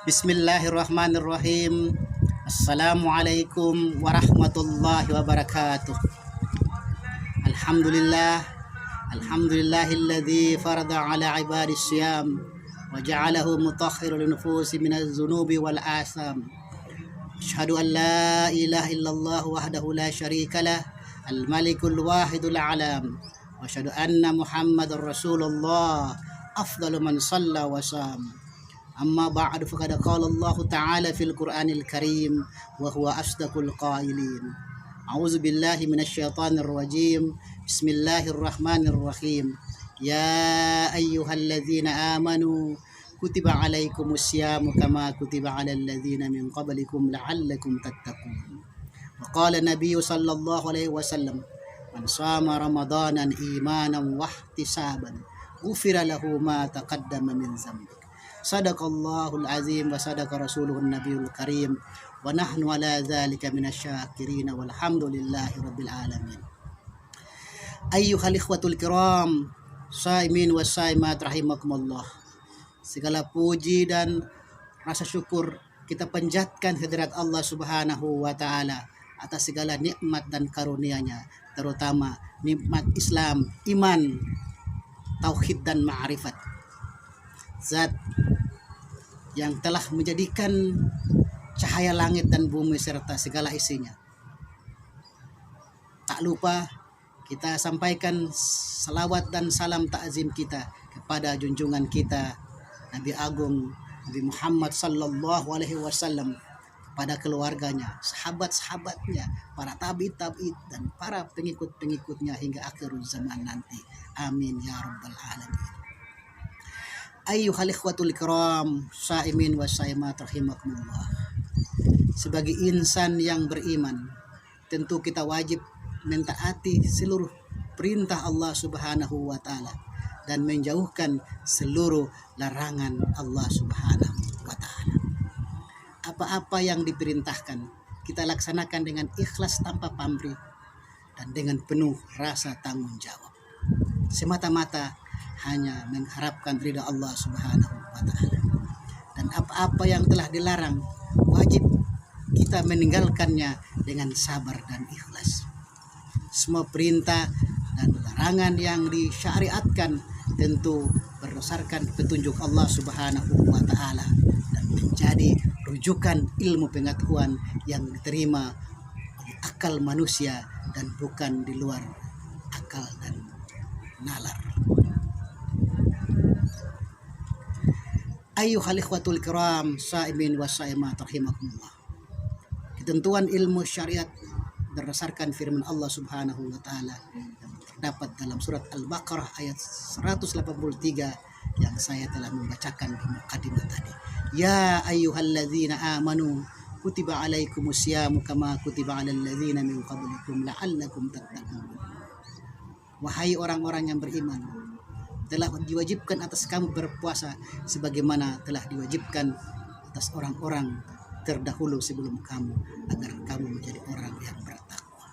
Bismillahirrahmanirrahim. Assalamualaikum warahmatullahi wabarakatuh. Alhamdulillah. Alhamdulillahilladzi farada ala ibadis siyam wa ja'alahu mutahhirul nufusi minaz zunubi wal asam. Asyhadu an la ilaha illallah wahdahu la syarikalah al-malikul wahidul alam. Wa asyhadu anna Muhammadar Rasulullah afdalu man shalla wa sam. Amma ba'du faqad qala Allah Ta'ala fil Qur'anil Karim wa huwa asdaqul qailin. A'udzu billahi minasy syaithanir rajim. Bismillahirrahmanirrahim. Ya ayyuhalladzina amanu kutiba alaikumus syamu kama kutiba alal ladzina min qablikum la'allakum tattaqun. Wa qala Nabiy sallallahu alaihi wasallam, man shama ramadanan imanan wa ihtisaban ghufira lahu ma taqaddama min dzambi. Sadaqallahul azim wa sadaqa rasuluhun nabiyul karim wa nahnu ala dzalika minasyakirin walhamdulillahi rabbil alamin. Ayyuhal ikhwatul kiram, saimin wa saimat rahimakumullah. Segala puji dan rasa syukur kita panjatkan hadirat Allah Subhanahu wa taala atas segala nikmat dan karunia-Nya, terutama nikmat Islam, iman, tauhid dan ma'rifat. Zat yang telah menjadikan cahaya langit dan bumi serta segala isinya. Tak lupa kita sampaikan salawat dan salam ta'zim kita kepada junjungan kita Nabi Agung Nabi Muhammad sallallahu alaihi wasallam, kepada keluarganya, sahabat-sahabatnya, para tabi'in dan para pengikut-pengikutnya hingga akhir zaman nanti. Amin ya rabbal alamin. Ayyuhal ikhwatul kiram, saimin wa saimat rahimakumullah. Sebagai insan yang beriman, tentu kita wajib mentaati seluruh perintah Allah Subhanahu wa taala dan menjauhkan seluruh larangan Allah Subhanahu wa taala. Apa-apa yang diperintahkan kita laksanakan dengan ikhlas tanpa pamrih dan dengan penuh rasa tanggung jawab, semata-mata hanya mengharapkan ridha Allah Subhanahu wa taala. Dan apa-apa yang telah dilarang wajib kita meninggalkannya dengan sabar dan ikhlas. Semua perintah dan larangan yang disyariatkan tentu berdasarkan petunjuk Allah Subhanahu wa taala dan menjadi rujukan ilmu pengetahuan yang diterima oleh akal manusia dan bukan di luar akal dan nalar. Ayyuhal ikhwatul kiram, saimin wa saimat rahimakumullah. Ketentuan ilmu syariat berdasarkan firman Allah Subhanahu wa taala yang terdapat dalam surat Al-Baqarah ayat 183 yang saya telah membacakan di mukadimah tadi. Ya ayyuhalladzina amanu kutiba alaikumus syamu kama kutiba alal ladzina min qablikum la'allakum tattaqun. Wahai orang-orang yang beriman, telah diwajibkan atas kamu berpuasa sebagaimana telah diwajibkan atas orang-orang terdahulu sebelum kamu, agar kamu menjadi orang yang bertakwa.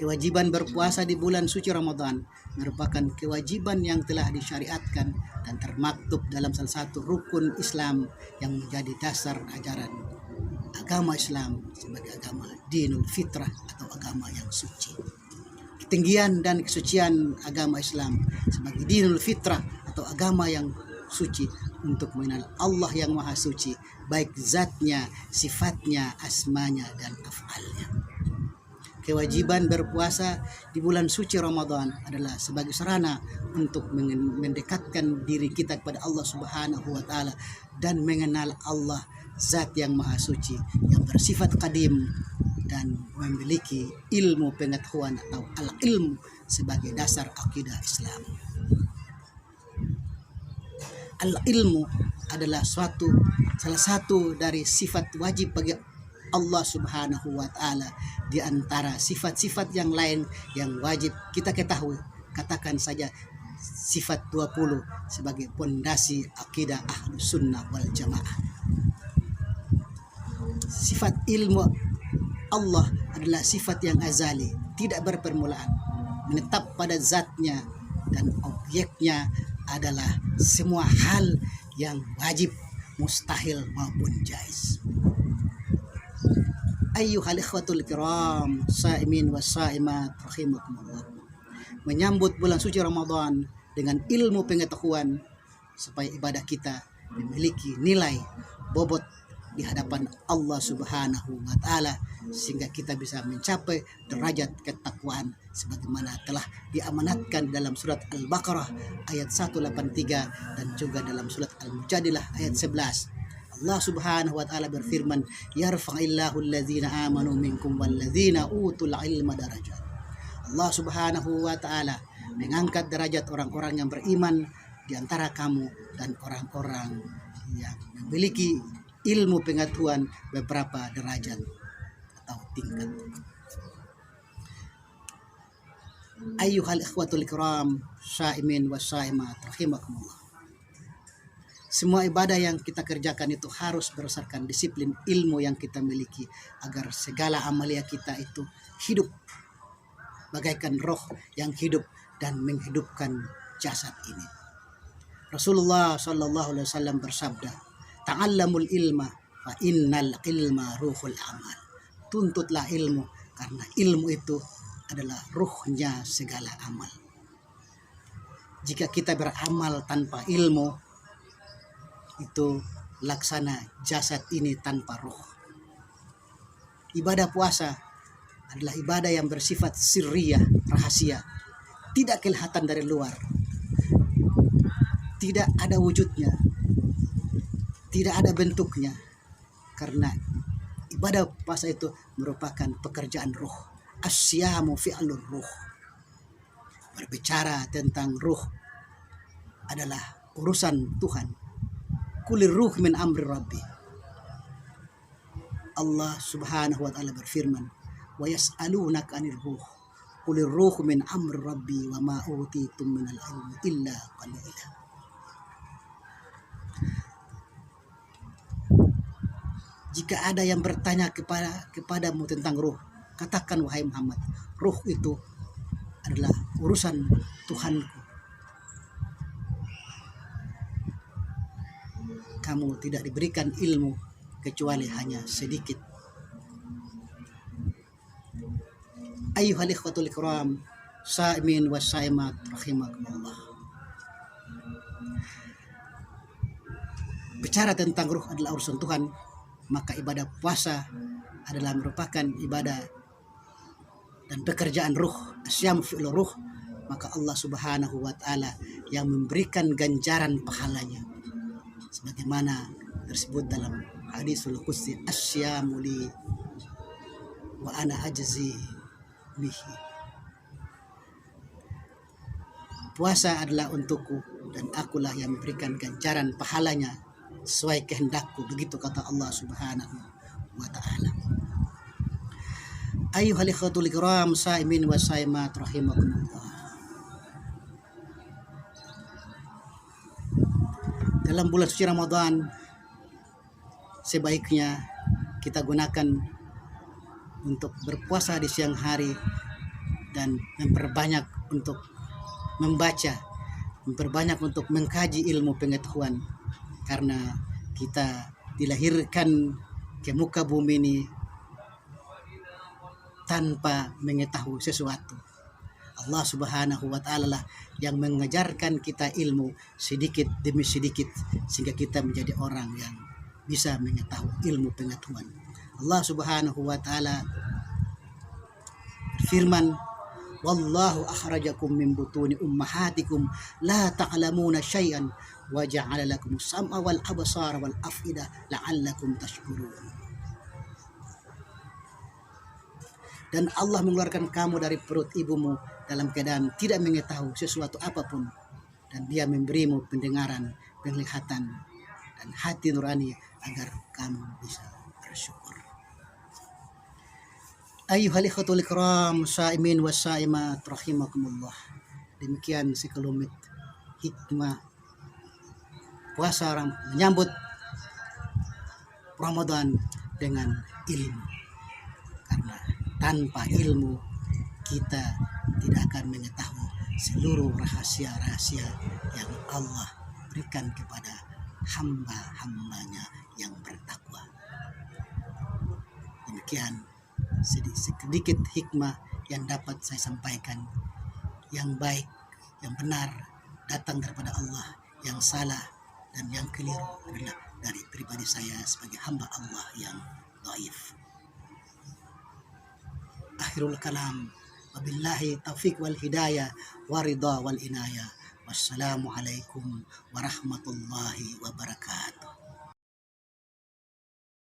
Kewajiban berpuasa di bulan suci Ramadan merupakan kewajiban yang telah disyariatkan dan termaktub dalam salah satu rukun Islam yang menjadi dasar ajaran agama Islam sebagai agama dinul fitrah atau agama yang suci. Ketinggian dan kesucian agama Islam sebagai dinul fitrah atau agama yang suci untuk mengenal Allah yang maha suci, baik zatnya, sifatnya, asmanya, dan af'alnya. Kewajiban berpuasa di bulan suci Ramadan adalah sebagai sarana untuk mendekatkan diri kita kepada Allah Subhanahu wa taala dan mengenal Allah, zat yang maha suci yang bersifat qadim dan memiliki ilmu pengetahuan atau al-ilmu sebagai dasar akidah Islam. Al-ilmu adalah salah satu dari sifat wajib bagi Allah Subhanahu wa taala di antara sifat-sifat yang lain yang wajib kita ketahui. Katakan saja sifat 20 sebagai pondasi akidah Ahlus Sunnah wal Jamaah. Sifat ilmu Allah adalah sifat yang azali, tidak berpermulaan, menetap pada zatnya, dan objeknya adalah semua hal yang wajib mustahil maupun jaiz. Ayyuhal ikhwatul kiram, sa'imin wa sa'imat rahimakumullah. Menyambut bulan suci Ramadan dengan ilmu pengetahuan supaya ibadah kita memiliki nilai bobot di hadapan Allah Subhanahu wa taala, sehingga kita bisa mencapai derajat ketakwaan sebagaimana telah diamanatkan dalam surat Al-Baqarah ayat 183 dan juga dalam surat Al-Mujadilah ayat 11. Allah Subhanahu wa taala berfirman, yarfa'illahu alladzina amanu minkum walladzina utul ilma darajat. Allah Subhanahu wa taala mengangkat derajat orang-orang yang beriman di antara kamu dan orang-orang yang memiliki ilmu pengetahuan beberapa derajat atau tingkat. Ayyuhal ikhwatul kiram, syaimin wa syaimat rahimakumullah. Semua ibadah yang kita kerjakan itu harus berdasarkan disiplin ilmu yang kita miliki agar segala amalia kita itu hidup bagaikan roh yang hidup dan menghidupkan jasad ini. Rasulullah sallallahu alaihi wasallam bersabda, "Ta'allamul ilma fa innal ilma ruhul amal." Tuntutlah ilmu karena ilmu itu adalah ruhnya segala amal. Jika kita beramal tanpa ilmu, itu laksana jasad ini tanpa roh. Ibadah puasa adalah ibadah yang bersifat sirriyah, rahasia, tidak kelihatan dari luar, tidak ada wujudnya, tidak ada bentuknya, karena ibadah puasa itu merupakan pekerjaan ruh. Asyamu fi'lur ruh. Berbicara tentang ruh adalah urusan Tuhan. Kulir ruh min amri rabbi. Allah Subhanahu wa taala berfirman, wa yas'alunaka 'anil ruh. Kulir ruh min amri rabbi wa ma utitum minal ilmi illa qalila. Jika ada yang bertanya kepadamu tentang ruh, katakan wahai Muhammad, ruh itu adalah urusan Tuhanku. Kamu tidak diberikan ilmu kecuali hanya sedikit. Ayyuhal ikhwatul kiram, sa'imin wa sa'imat rahimakumullah. Bicara tentang ruh adalah urusan Tuhan, maka ibadah puasa adalah merupakan ibadah dan pekerjaan ruh, asyam fi'l ruh, maka Allah Subhanahu wa taala yang memberikan ganjaran pahalanya. Sebagaimana tersebut dalam hadisul qudsi, asyamu li wa ana ajzi bihi. Puasa adalah untukku dan akulah yang memberikan ganjaran pahalanya sesuai kehendakku, begitu kata Allah Subhanahu wa taala. Ayyuhal ikhwatul kiram, sa'imin wa sa'imat rahimakumullah. Dalam bulan suci Ramadan sebaiknya kita gunakan untuk berpuasa di siang hari dan memperbanyak untuk membaca, memperbanyak untuk mengkaji ilmu pengetahuan, karena kita dilahirkan ke muka bumi ini tanpa mengetahui sesuatu. Allah Subhanahu wa taala lah yang mengajarkan kita ilmu sedikit demi sedikit sehingga kita menjadi orang yang bisa mengetahui ilmu pengetahuan. Allah Subhanahu wa taala firman, wallahu akhrajakum min butuni ummahatikum la ta'lamuna syai'an wa ja'ala lakum sam'a wal absara wal af'ida la'allakum tashkurun. Dan Allah mengeluarkan kamu dari perut ibumu dalam keadaan tidak mengetahui sesuatu apapun, dan Dia memberimu pendengaran, penglihatan, dan hati nurani agar kamu bisa bersyukur. Ayyuhal ikhwatul kiram, sa'imin wa sa'imat rahimakumullah. Demikian sekelumit hikmah puasa menyambut Ramadan dengan ilmu. Karena tanpa ilmu kita tidak akan mengetahui seluruh rahasia-rahasia yang Allah berikan kepada hamba-hambanya yang bertakwa. Demikian sedikit hikmah yang dapat saya sampaikan. Yang baik, yang benar datang daripada Allah, yang salah dan yang keliru adalah dari pribadi saya sebagai hamba Allah yang dhaif. Akhirul kalam, wabillahi taufiq wal hidayah wa ridha wal inayah. Wassalamualaikum warahmatullahi wabarakatuh.